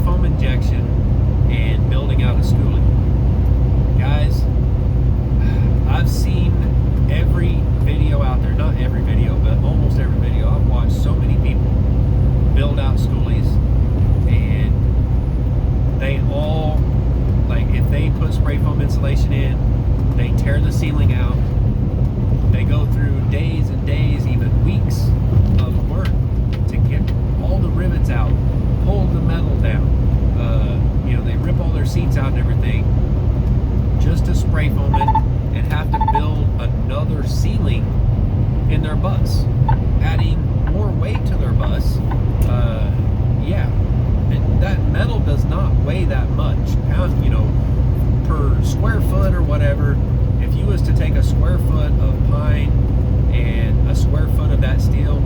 foam injection and building out a schoolie. Guys, I've seen every video out there, not every video, but almost every video. I've watched so many people build out schoolies, and they all, like, if they put spray foam insulation in, they tear the ceiling out. They go through days and days, even weeks of work to get all the rivets out, pull the metal down. They rip all their seats out and everything just to spray foam it and have to build another ceiling in their bus, adding more weight to their bus. And that metal does not weigh that much, per square foot or whatever. If you was to take a square foot of pine and a square foot of that steel,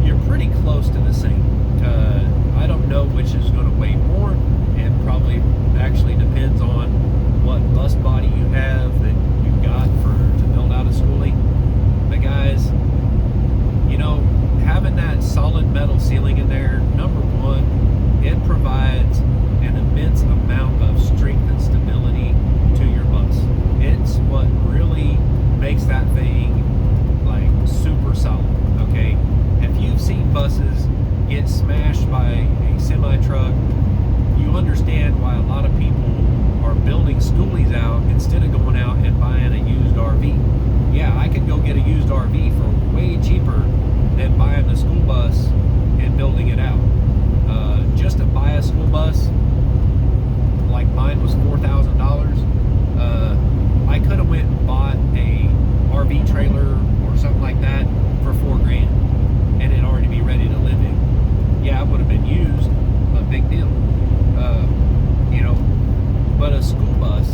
you're pretty close to the same. I don't know which is going to weigh more. It probably actually depends on what bus body you have that you've got to build out a schoolie. But guys, having that solid metal ceiling in there, number one, it provides an immense amount of strength and stability to your bus. It's what really makes that thing like super solid. Okay, if you've seen buses get smashed by a semi truck, you understand why a lot of people are building schoolies out instead of going out and buying a used RV. Yeah, I could go get a used RV for way cheaper than buying a school bus and building it out. Just to buy a school bus, like mine was $4,000. I could have went and bought a RV trailer or something like that for $4,000, and it'd already be ready to live in. Yeah, it would have been used, but big deal. But a school bus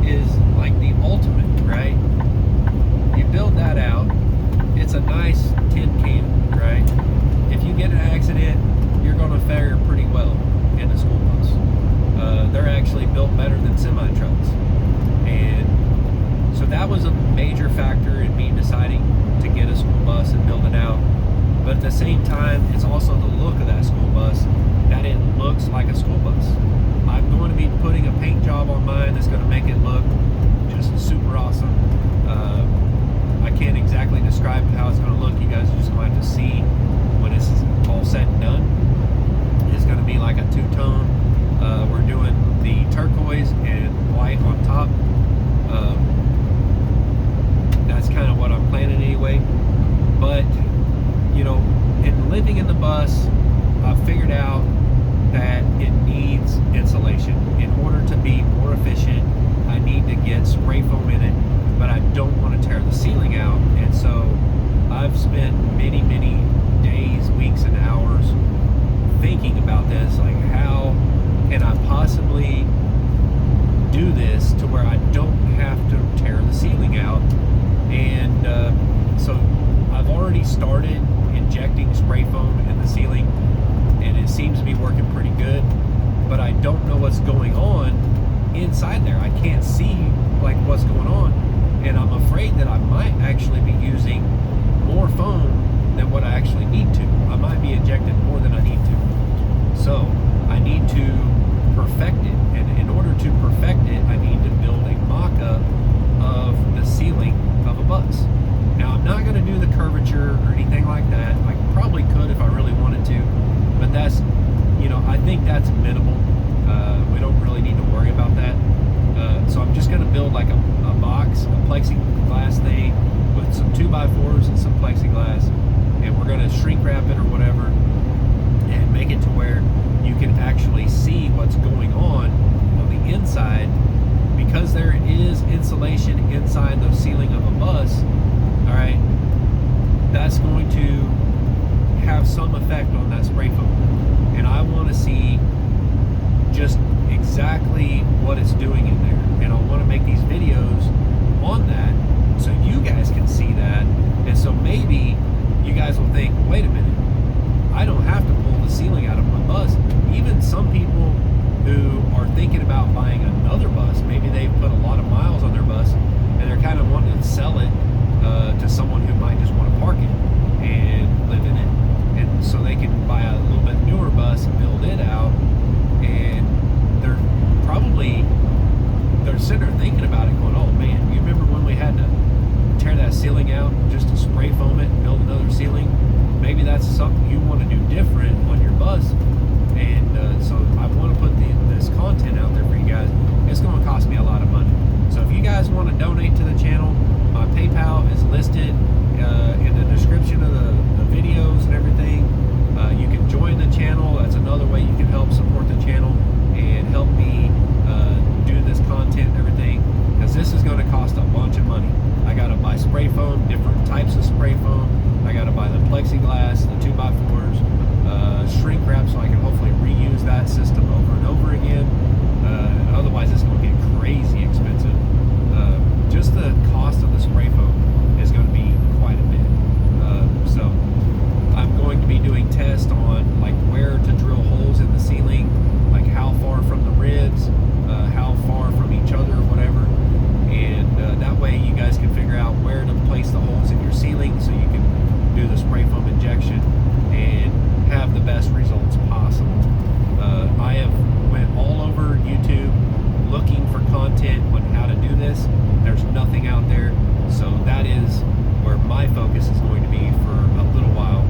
is like the ultimate, right? You build that out, it's a nice tin can, right? If you get in an accident, you're going to fare pretty well in a school bus. They're actually built better than semi-trucks. And so that was a major factor in me deciding to get a school bus and build it out. But at the same time, it's also the look of that school bus, that it looks like a school bus. I'm going to be putting a paint job on mine that's going to make it look just super awesome. I can't exactly describe how it's going to look. You guys are just going to have to see when it's all said and done. It's going to be like a two-tone. We're doing the turquoise and white on top. That's kind of what I'm planning anyway. But, in living in the bus, I've figured out that it needs insulation. In order to be more efficient, I need to get spray foam in it, but I don't want to tear the ceiling out. And so I've spent many, many days, weeks, and hours thinking about this. Like, how can I possibly do this to where I don't have to tear the ceiling out? And so I've already started injecting spray foam in the ceiling, and it seems to be working pretty good, but I don't know what's going on inside there. I can't see like what's going on, and I'm afraid that I might actually be using more foam than what I actually need to. I might be injecting more than I need to. So I need to perfect it, and in order to perfect it, I need to build a mock-up of the ceiling of a bus. Now, I'm not going to do the curvature or anything like that. I probably could if I really wanted to, but that's, I think that's minimal. We don't really need to worry about that. So I'm just going to build like a box, a plexiglass thing with some 2x4s and some plexiglass, and we're going to shrink wrap it or whatever and make it to where you can actually see what's going on the inside, because there is insulation inside the ceiling of a bus. All right, that's going to have some effect on that spray foam, and I want to see just exactly what it's doing in there, and I want to make these videos on that so you guys can see that. And so maybe you guys will think, wait a minute, I don't have to pull the ceiling out of my bus. Even some people who are thinking about buying another bus, maybe they've put a lot of miles on their bus and they're kind of wanting to sell it to someone who might just want to park it and live in it, and so they can buy a little bit newer bus and build it out. cost a bunch of money. I gotta buy spray foam, different types of spray foam. I gotta buy the plexiglass, the 2x4s, shrink wrap, so I can hopefully reuse that system over and over again. Otherwise, it's going to get crazy expensive. Just the cost of the spray foam is going to be quite a bit. So I'm going to be doing tests on like where to drill holes in the ceiling, like how far from the ribs, how far from each other, whatever. And that way you guys can figure out where to place the holes in your ceiling so you can do the spray foam injection and have the best results possible. I have went all over YouTube looking for content on how to do this. There's nothing out there, so that is where my focus is going to be for a little while.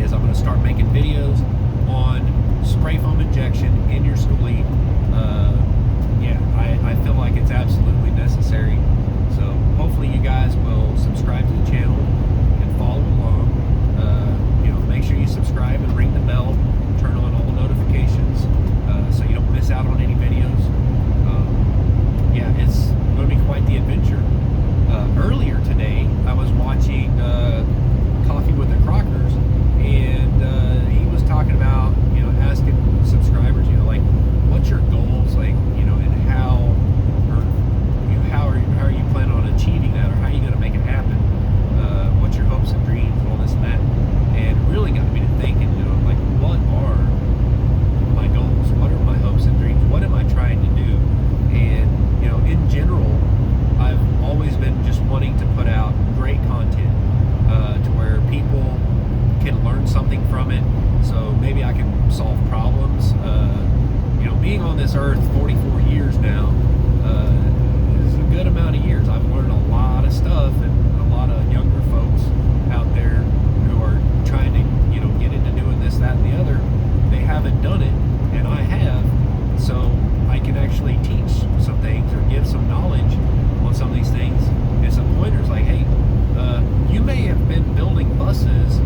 Is I'm going to start making videos on spray foam injection in your schoolie. I feel like it's absolutely necessary. So hopefully you guys will subscribe to the channel and follow along. Make sure you subscribe and ring the bell, turn on all notifications so you don't miss out on any videos. It's going to be quite the adventure. Earlier today, I was watching Coffee with the Crockers, and he was talking about, asking subscribers, like, what's your goals, like, and how are you planning on achieving that, or how are you going to make it happen? What's your hopes and dreams, all this and that, and it really got me to thinking, like, what are my goals? What are my hopes and dreams? What am I trying to do? And in general, I've always been just wanting to put out great content to where people can learn something from it. So maybe I can solve problems. Being on this earth 44 years now is a good amount of years. I've learned a lot of stuff, and a lot of younger folks out there who are trying to, get into doing this, that, and the other, they haven't done it, and I have. So I can actually teach some things or give some knowledge on some of these things and some pointers, like, hey, you may have been building buses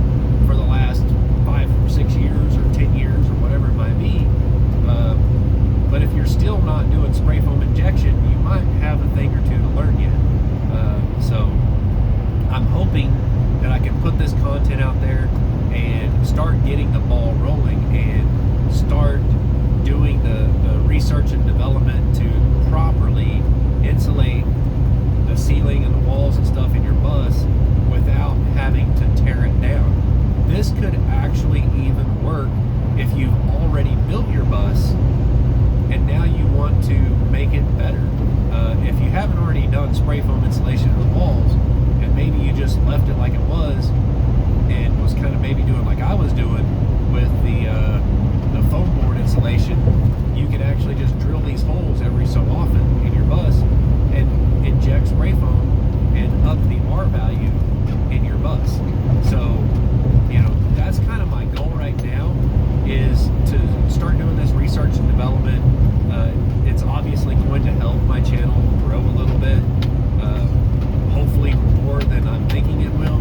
for the last 5 or 6 years or 10 years or whatever it might be, but if you're still not doing spray foam injection, you might have a thing or two to learn yet. So I'm hoping that I can put this content out there and start getting the ball rolling and start doing the research and development to properly insulate the ceiling and the walls and stuff in your bus without having to tear it down. This could actually even work if you've already built your bus and now you want to make it better. If you haven't already done spray foam insulation of the walls, and maybe you just left it like it was and was kind of maybe doing like I was doing with the foam board insulation, you can actually just drill these holes every so often in your bus and inject spray foam and up the R value in your bus. So, that's kind of my goal right now, is to start doing this research and development. It's obviously going to help my channel grow a little bit, hopefully more than I'm thinking it will.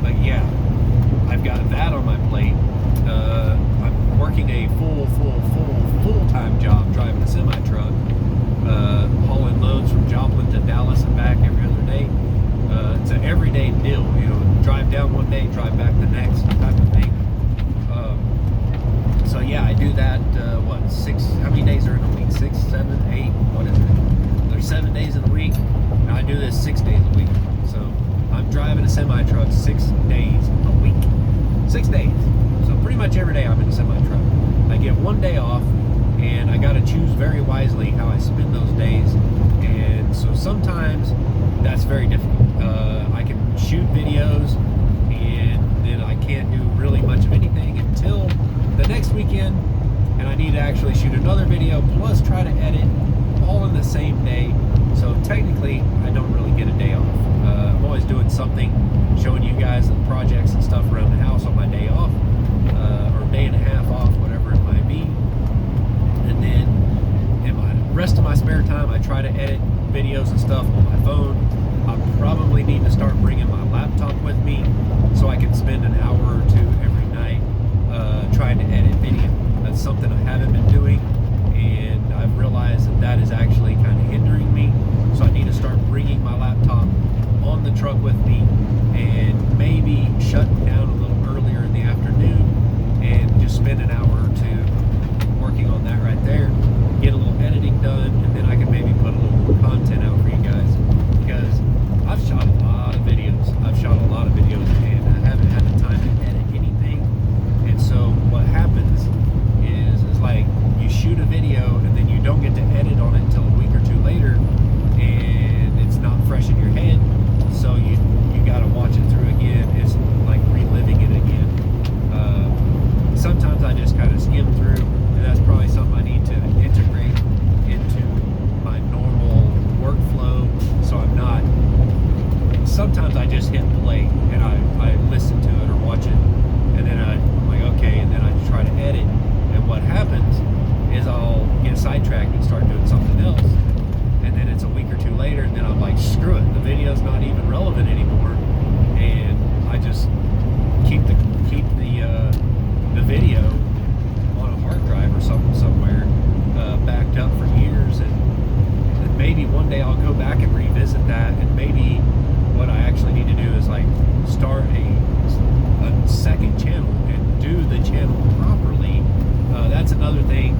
But yeah, I've got that on my plate. I'm working a full-time job driving a semi-truck, hauling loads from Joplin to Dallas and back every other day. It's an everyday deal, drive down one day, drive back the next type of thing. So yeah, I do that, how many days are in a week? 6, 7, 8, what is it? There's 7 days in a week, and I do this 6 days a week. So I'm driving a semi-truck 6 days a week. 6 days. So pretty much every day I'm in a semi-truck. I get one day off, and I gotta choose very wisely how I spend those days. And so sometimes that's very difficult. I can shoot videos, and then I can't do really much of anything until the next weekend, and I need to actually shoot another video plus try to edit all in the same day. So technically I don't really get a day off. I'm always doing something, showing you guys the projects and stuff around the house on my day off, or day and a half off, whatever it might be. And then in my rest of my spare time, I try to edit videos and stuff on my phone. I probably need to start bringing my laptop with me so I can spend an hour or two every night trying to edit video. That's something I haven't been doing, and I've realized that is actually kind of hindering me. So I sometimes I just hit play and I listen to it or watch it, and then I'm like, okay, and then I try to edit. And what happens is I'll get sidetracked and start doing something else, and then it's a week or two later, and then I'm like, screw it, the video's not even relevant anymore, and I just keep the video on a hard drive or something somewhere, backed up for years, and maybe one day I'll go back and revisit that, and maybe what I actually need to do is like start a second channel and do the channel properly. That's another thing,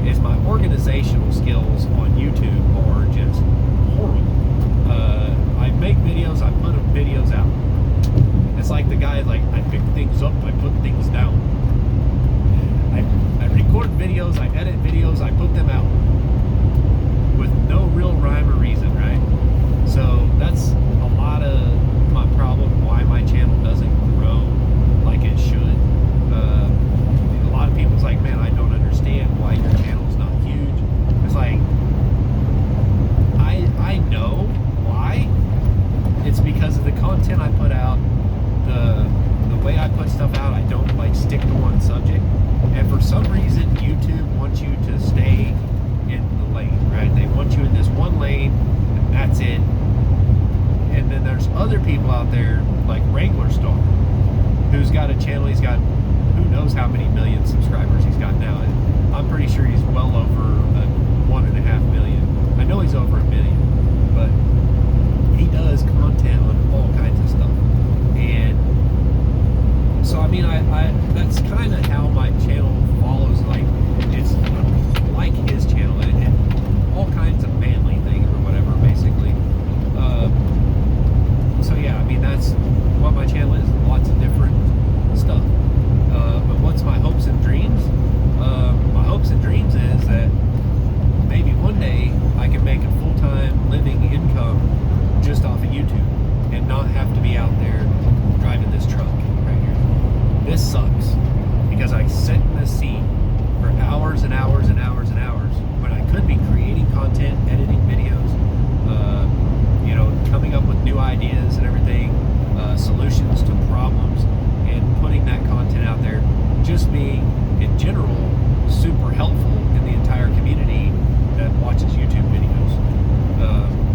is my organizational skills on YouTube are just horrible. I make videos, I put videos out. It's like the guy, like, I pick things up, I put things down. I record videos, I edit videos, I put them out with no real rhyme or reason, right? So that's a lot of my problem, why my channel doesn't grow like it should. A lot of people's like, man, I don't understand why your channel's not huge. It's like, I know why. It's because of the content I put out, the way I put stuff out. I don't like stick to one subject, and for some reason YouTube wants you to stay in the lane, right? They want you in this one lane, and that's it. And then there's other people out there like Wrangler Star, who's got a channel. He's got who knows how many million subscribers he's got now. And I'm pretty sure he's well over 1.5 million. I know he's over 1 million, but he does content on all kinds of stuff. And so, I mean, I that's kind of how my channel follows. Like, it's like his channel, and all kinds of manly things or whatever, basically. So yeah, I mean, that's what my channel is. Lots of different stuff. But what's my hopes and dreams? My hopes and dreams is that maybe one day I can make a full-time living income just off of YouTube and not have to be out there driving this truck right here. This sucks because I sit in this seat for hours and hours and hours and hours when I could be creating content, editing videos, you know, coming up with new ideas and everything, solutions to problems, and putting that content out there. Just being, in general, super helpful in the entire community that watches YouTube videos.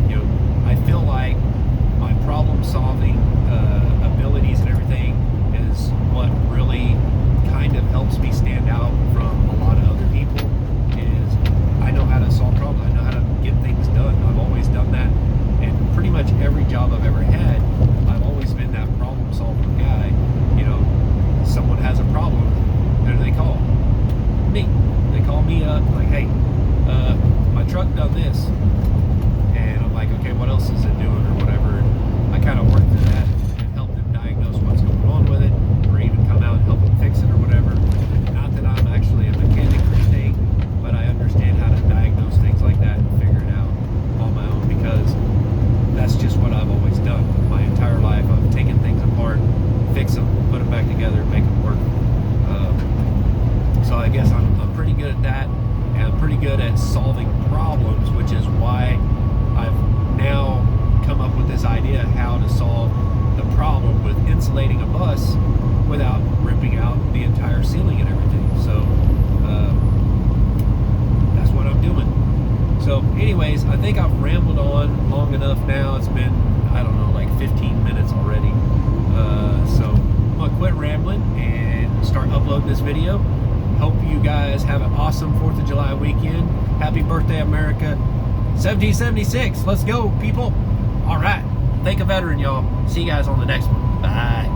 You know, I feel like my problem-solving abilities and everything is what really kind of helps me stand out from a lot of other people. Is I know how to solve problems. I know how to get things done. I've always done that, and pretty much every job I've ever had, I've always been that problem-solving guy. You know, someone has a problem, who do they call? Me. They call me up like, hey, my truck done this, and I'm like, okay, what else is it doing or whatever. And I kind of work through that and help them diagnose what's going on with it, or even come out and help them fix it or whatever. Not that I'm actually a mechanic or anything, but I understand how to diagnose things like that and figure it out on my own, because that's just what I've always done my entire life. I've taken things apart, fix them, put them back together, make them work. So I guess I'm pretty good at that, and I'm pretty good at solving problems, which is why I've now come up with this idea how to solve the problem with insulating a bus without ripping out the entire ceiling and everything. So that's what I'm doing. So anyways, I think I've rambled on long enough now. It's been, I don't know, like 15 minutes already. So I'm gonna quit rambling and start uploading this video. Hope you guys have an awesome 4th of July weekend. Happy birthday, America. 1776. Let's go, people. All right. Thank a veteran, y'all. See you guys on the next one. Bye.